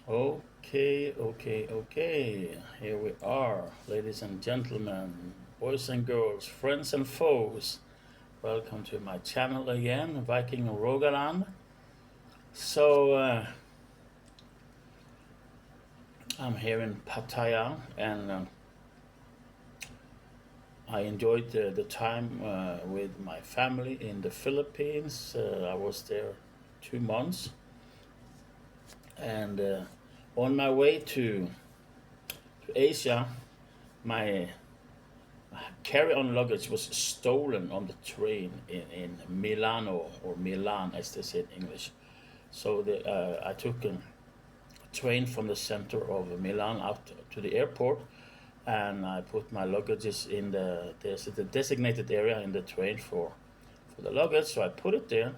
Okay. Here we are, ladies and gentlemen, boys and girls, friends and foes. Welcome to my channel again, Viking Rogaland. So, I'm here in Pattaya and I enjoyed the time with my family in the Philippines. I was there 2 months and on my way to Asia, my carry-on luggage was stolen on the train in Milano or Milan, as they say in English. I took a train from the center of Milan out to the airport, and I put my luggages in there's the designated area in the train for the luggage. So I put it there.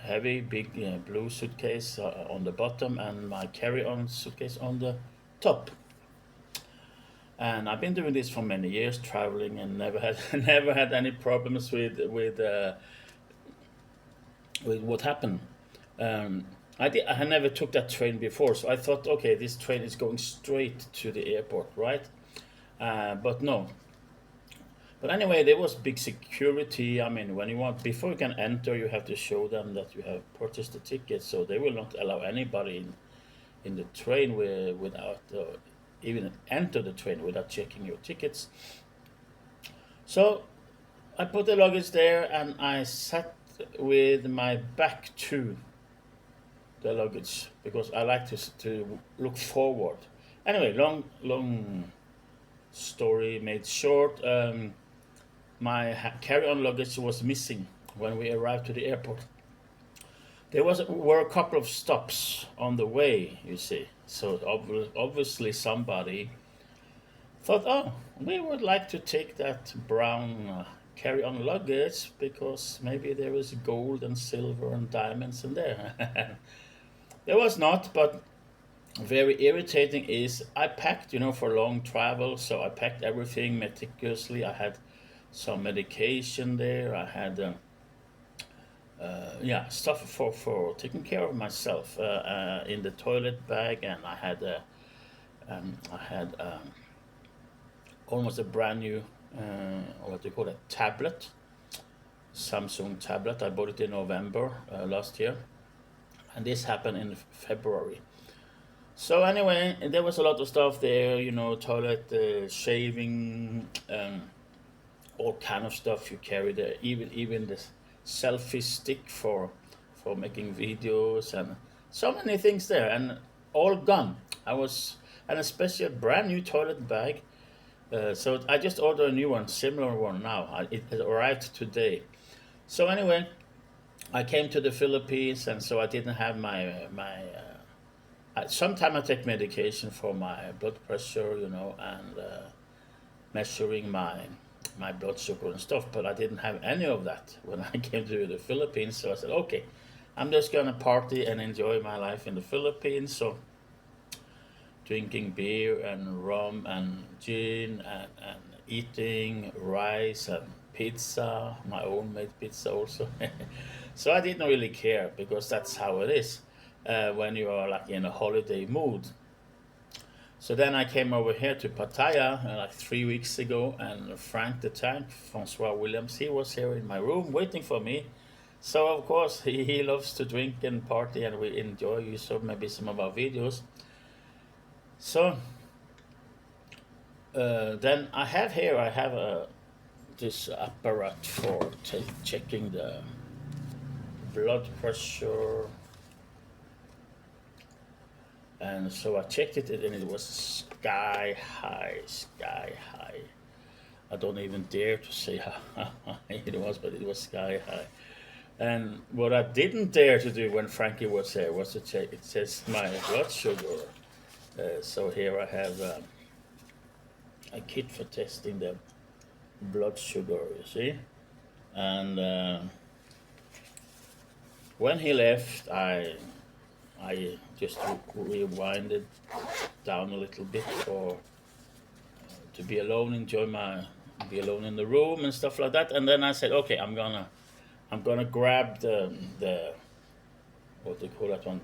Heavy, big blue suitcase on the bottom, and my carry-on suitcase on the top. And I've been doing this for many years, traveling, and never had never had any problems with what happened. Um, I never took that train before, so I thought, okay, this train is going straight to the airport, right? But no. But anyway, there was big security. I mean, when you want before you can enter, you have to show them that you have purchased the ticket. So they will not allow anybody in the train without even enter the train without checking your tickets. So I put the luggage there and I sat with my back to the luggage because I like to look forward. Anyway, long story made short. My carry-on luggage was missing when we arrived to the airport. Were a couple of stops on the way, you see. So obviously somebody thought, oh, we would like to take that brown carry-on luggage because maybe there is gold and silver and diamonds in there. There was not, but very irritating is I packed, for long travel, so I packed everything meticulously. I had some medication there. I had yeah, stuff for taking care of myself in the toilet bag, and I had almost a brand new what do you call it, tablet, Samsung tablet. I bought it in November last year, and this happened in February. So anyway, there was a lot of stuff there, toilet shaving, all kind of stuff you carry there. Even the selfie stick for making videos and so many things there, and all gone. I was and especially a brand new toilet bag. So I just ordered a new one, similar one now. It arrived today. So anyway, I came to the Philippines, and so I didn't have sometimes I take medication for my blood pressure, and measuring my blood sugar and stuff, but I didn't have any of that when I came to the Philippines. So I said, okay, I'm just gonna party and enjoy my life in the Philippines. So drinking beer and rum and gin and eating rice and pizza, my own made pizza also. So I didn't really care because that's how it is when you are like in a holiday mood. So then I came over here to Pattaya like 3 weeks ago, and Frank the Tank, Francois Williams, he was here in my room waiting for me. So of course he loves to drink and party, and we enjoy. You saw maybe some of our videos. So then I have this apparat for checking the blood pressure, and so I checked it, and it was sky high, sky high. I don't even dare to say how high it was, but it was sky high. And what I didn't dare to do when Frankie was there was to check. It says my blood sugar. So here I have a kit for testing the blood sugar. You see, and when he left, I just rewinded down a little bit for to be alone, be alone in the room and stuff like that. And then I said, okay, I'm gonna grab the what do you call that one,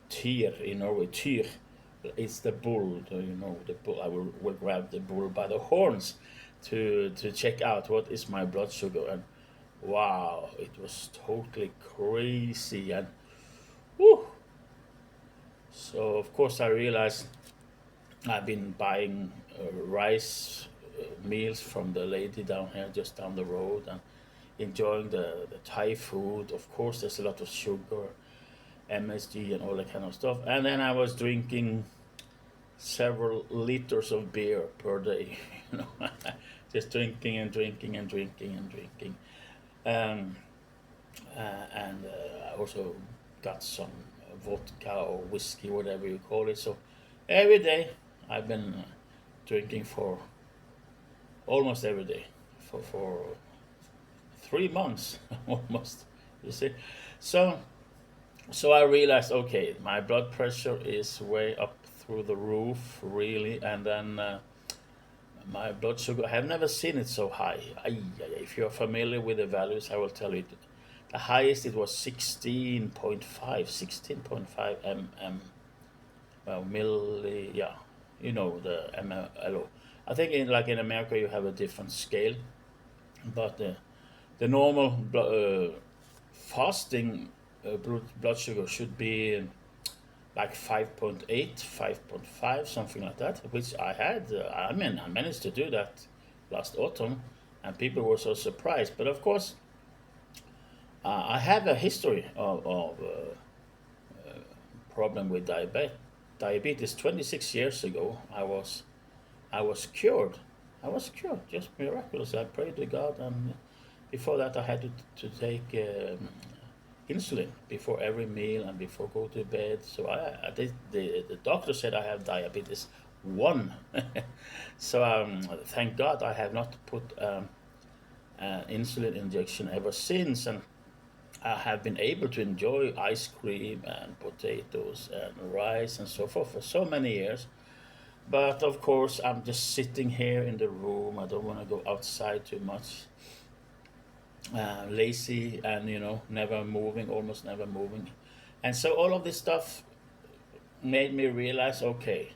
Tyr in Norway. Tyr, it's the bull. The bull. I will grab the bull by the horns to check out what is my blood sugar, and wow, it was totally crazy. And whew, so of course I realized I've been buying rice meals from the lady down here, just down the road, and enjoying the Thai food. Of course, there's a lot of sugar, MSG, and all that kind of stuff. And then I was drinking several liters of beer per day, you know, just drinking and drinking and drinking and drinking. Um, and I also got some vodka or whiskey, whatever you call it. So every day I've been drinking for almost every day for 3 months almost. You see, so so I realized, okay, my blood pressure is way up through the roof, really, and then. My blood sugar, I have never seen it so high. If you're familiar with the values, I will tell you. The highest it was 16.5, 16.5 mm, well, milli, yeah, the mlo. I think in America you have a different scale, but the normal fasting blood sugar should be like 5.8, 5.5, something like that, which I had. I managed to do that last autumn, and people were so surprised. But of course, I have a history of problem with diabetes. 26 years ago, I was cured. I was cured, just miraculous. I prayed to God, and before that, I had to take insulin before every meal and before go to bed. So the doctor said I have diabetes one. So thank God I have not put an insulin injection ever since, and I have been able to enjoy ice cream and potatoes and rice and so forth for so many years. But of course, I'm just sitting here in the room. I don't want to go outside too much. Lazy, and never moving, almost never moving. And so all of this stuff made me realize, okay,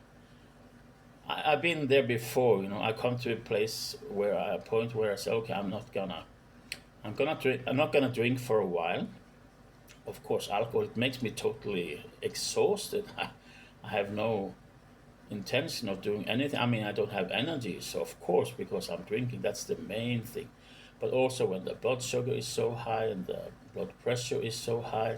I've been there before. I come to a place a point where I say, okay, I'm not gonna drink for a while. Of course, alcohol, it makes me totally exhausted. I have no intention of doing anything. I mean, I don't have energy, so of course, because I'm drinking, that's the main thing. But also, when the blood sugar is so high and the blood pressure is so high,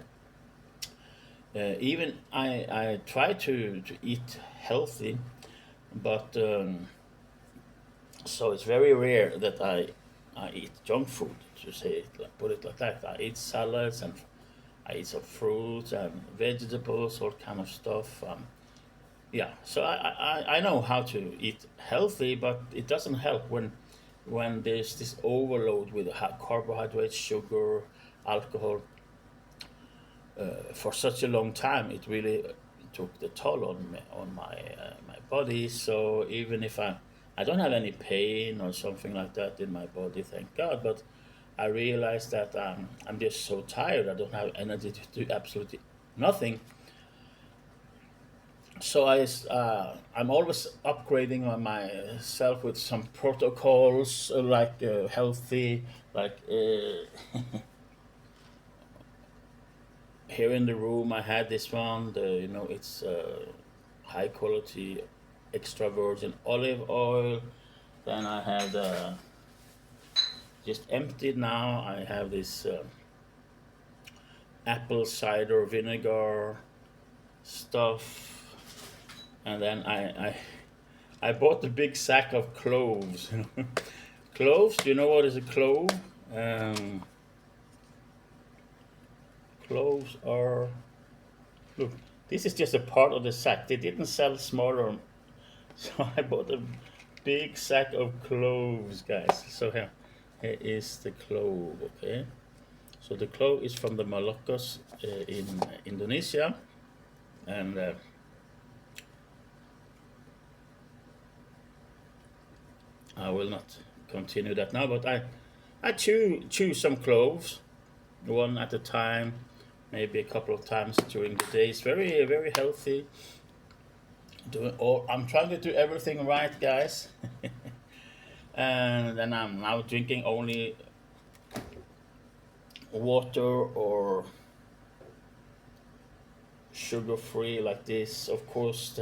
even I try to eat healthy, but so it's very rare that I eat junk food, to say it, put it like that. I eat salads, and I eat some fruits and vegetables, all kind of stuff. Yeah, so I know how to eat healthy, but it doesn't help when there's this overload with carbohydrates, sugar, alcohol for such a long time. It really took the toll on my body. So even if I don't have any pain or something like that in my body, thank God. But I realized that I'm just so tired. I don't have energy to do absolutely nothing. So I'm always upgrading on myself with some protocols, like healthy, like here in the room I had this one. It's high quality extra virgin olive oil. Then I had just emptied now. I have this apple cider vinegar stuff, and then I bought a big sack of cloves. Cloves. Do you know what is a clove? Um, Cloves are, look. This is just a part of the sack. They didn't sell smaller, so I bought a big sack of cloves, guys. So here is the clove. Okay. So the clove is from the Moluccas in Indonesia, and I will not continue that now. But I chew some cloves, one at a time, maybe a couple of times during the day. It's very very healthy. I'm trying to do everything right, guys. And then I'm now drinking only water or sugar free like this. Of course,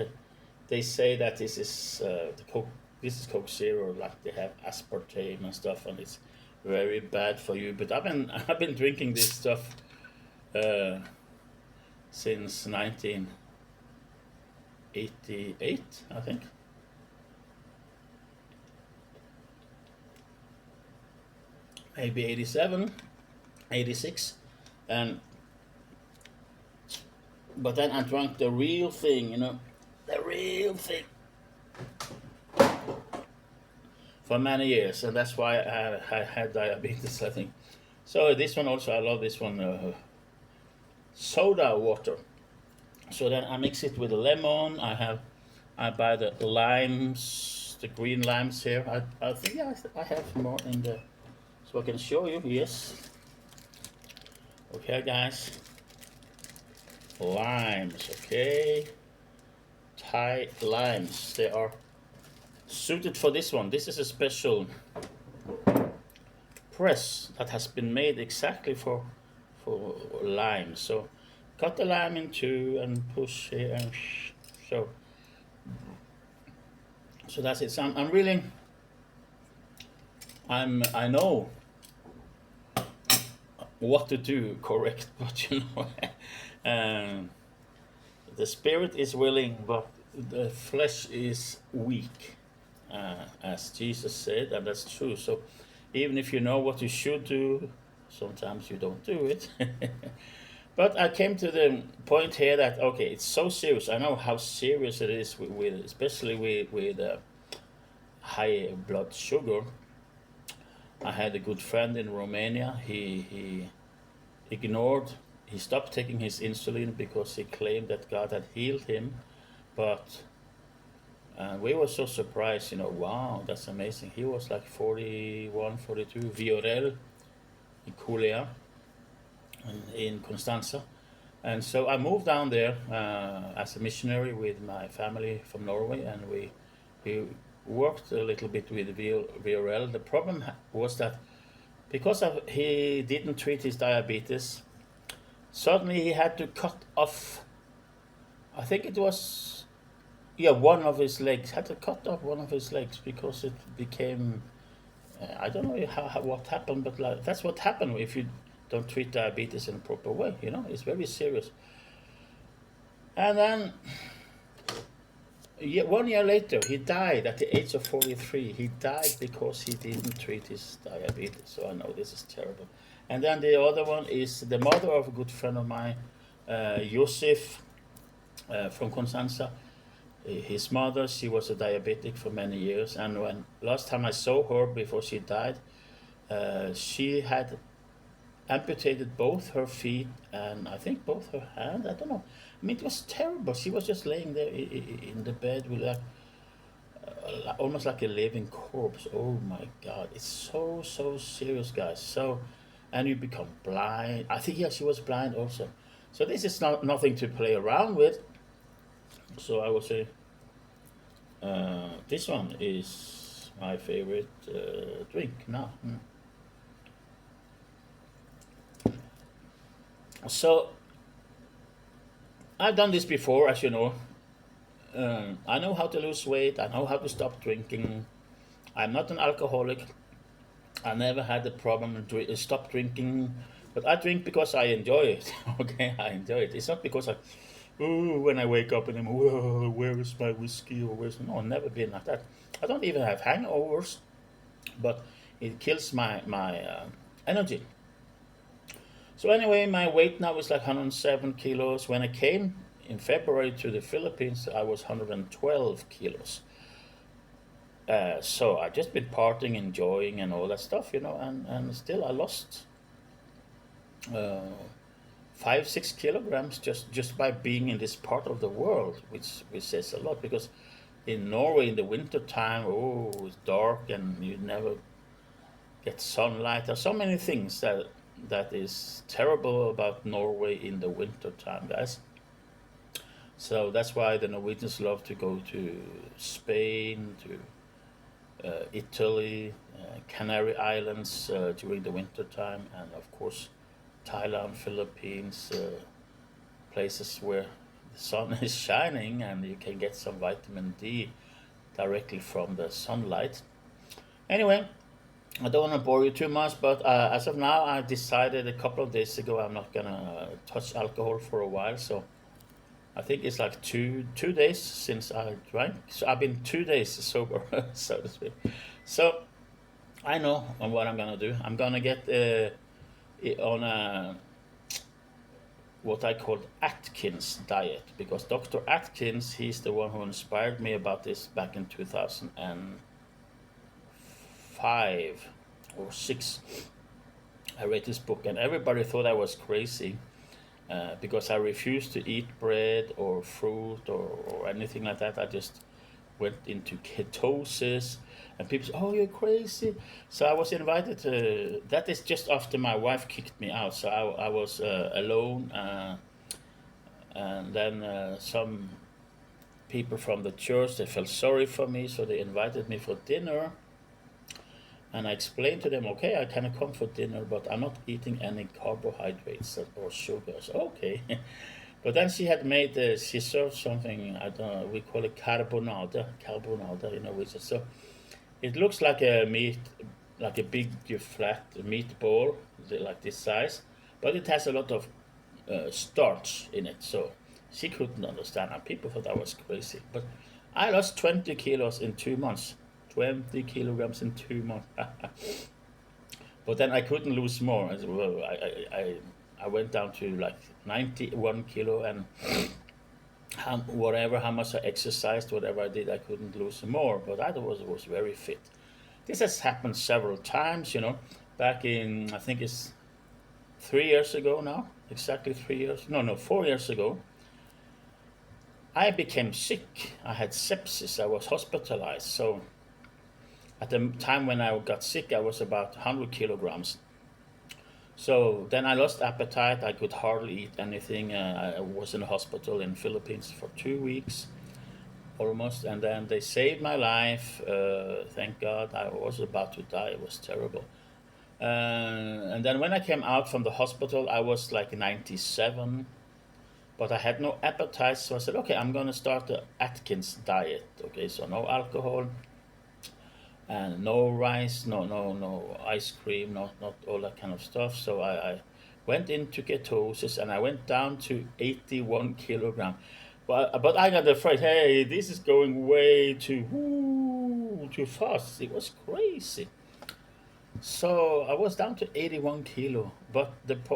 they say that this is the Coke. This is Coke Zero, like they have aspartame and stuff, and it's very bad for you. But I've been drinking this stuff uh, since 1988, I think. Maybe 87, 86, and but then I drank the real thing, the real thing for many years, and that's why I had diabetes, I think. So this one also, I love this one, soda water. So then I mix it with a lemon. I buy the limes, the green limes here. I think yeah, I have more in the, so I can show you. Yes. Okay, guys. Limes. Okay. Thai limes. They are suited for this one. This is a special press that has been made exactly for lime. So cut the lime in two and push here and so so that's it. So I'm really I know what to do correct, but um, the spirit is willing, but the flesh is weak, as Jesus said, and that's true. So even if you know what you should do, sometimes you don't do it. But I came to the point here that okay, it's so serious. I know how serious it is with especially with high blood sugar. I had a good friend in Romania. He ignored. He stopped taking his insulin because he claimed that God had healed him. But we were so surprised. Wow, that's amazing. He was like 41, 42, Viorel in Kulea, in Constanza. And so I moved down there as a missionary with my family from Norway, and we worked a little bit with VRL. The problem was that because he didn't treat his diabetes, suddenly he had to cut off. I think it was one of his legs. Had to cut off one of his legs because it became. I don't know what happened, but like, that's what happened if you don't treat diabetes in a proper way. It's very serious. And then 1 year later, he died at the age of 43. He died because he didn't treat his diabetes. So I know this is terrible. And then the other one is the mother of a good friend of mine, Josef, from Constanza. His mother, she was a diabetic for many years. And when last time I saw her before she died, she had amputated both her feet and I think both her hands. I don't know. I mean, it was terrible. She was just laying there in the bed with almost like a living corpse. Oh my God, it's so serious, guys. So, and you become blind. I think she was blind also. So this is nothing to play around with. So I would say this one is my favorite drink now. So I've done this before, as you know. I know how to lose weight. I know how to stop drinking. I'm not an alcoholic. I never had the problem to stop drinking, but I drink because I enjoy it. Okay, I enjoy it. It's not because when I wake up in the morning, where is my whiskey or where's no, I've never been like that. I don't even have hangovers, but it kills my energy. So anyway, my weight now is like 107 kilos. When I came in February to the Philippines, I was 112 kilos. So I just been partying, enjoying, and all that stuff, and still I lost uh, 5, 6 kilograms just by being in this part of the world, which says a lot because in Norway in the winter time, it's dark and you never get sunlight. There's so many things that is terrible about Norway in the winter time, guys. So that's why the Norwegians love to go to Spain, to Italy, Canary Islands during the winter time, and of course Thailand, Philippines, places where the sun is shining and you can get some vitamin D directly from the sunlight. Anyway, I don't want to bore you too much, but as of now, I decided a couple of days ago I'm not gonna touch alcohol for a while. So I think it's like two days since I drank. So I've been 2 days sober, so to speak. So I know on what I'm gonna do. I'm gonna get on a what I called Atkins diet because Dr. Atkins, he's the one who inspired me about this back in 2005 or six. I read this book and everybody thought I was crazy because I refused to eat bread or fruit or anything like that. I just went into ketosis, and people said, "Oh, you're crazy." So I was invited to. That is just after my wife kicked me out. So I was alone, and then some people from the church they felt sorry for me, so they invited me for dinner. And I explained to them, okay, I can come for dinner, but I'm not eating any carbohydrates or sugars. Okay. But then she had made, she served something, I don't know, we call it carbonada in Norwegian. So it looks like a meat, like a big flat meatball, like this size, but it has a lot of starch in it. So she couldn't understand, and people thought I was crazy. But I lost 20 kilos in 2 months. 20 kilograms in 2 months. But then I couldn't lose more. Well, I went down to like 91 kilo, and how much I exercised, whatever I did, I couldn't lose more. But I was very fit. This has happened several times, back in, I think it's 3 years ago now, exactly 3 years, no, 4 years ago. I became sick. I had sepsis. I was hospitalized. So at the time when I got sick, I was about 100 kilograms. So then I lost appetite. I could hardly eat anything. I was in the hospital in Philippines for 2 weeks almost, and then they saved my life. Thank God. I was about to die. It was terrible. And then when I came out from the hospital, I was like 97, but I had no appetite. So I said, okay, I'm going to start the Atkins diet. Okay, so no alcohol, and no rice, no ice cream, not all that kind of stuff. So I went into ketosis and I went down to 81 kilogram. But I got afraid. Hey, this is going way too fast. It was crazy. So I was down to 81 kilo. But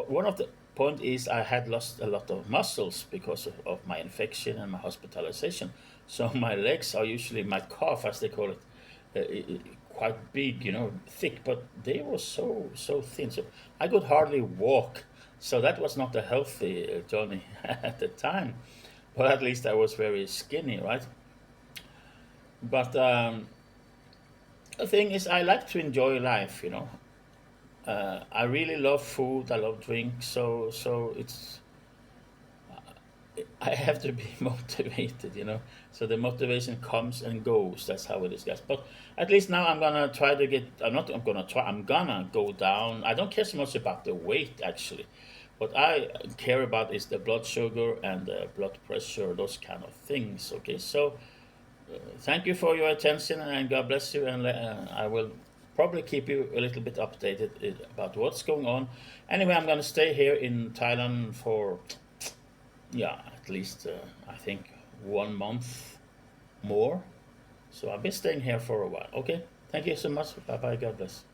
one of the point is I had lost a lot of muscles because of my infection and my hospitalization. So my legs are usually my calf, as they call it, quite big, thick, but they were so thin. So I could hardly walk. So that was not a healthy journey at the time. But at least I was very skinny, right? But the thing is, I like to enjoy life. I really love food. I love drink. So it's I have to be motivated. So the motivation comes and goes. That's how it is, guys. But at least now I'm gonna try to get. I'm not. I'm gonna try. I'm gonna go down. I don't care so much about the weight actually. What I care about is the blood sugar and the blood pressure, those kind of things. Okay. So thank you for your attention and God bless you. And I will probably keep you a little bit updated about what's going on. Anyway, I'm gonna stay here in Thailand for yeah, at least I think 1 month more. So I'll be staying here for a while. Okay. Thank you so much. Bye bye. God bless.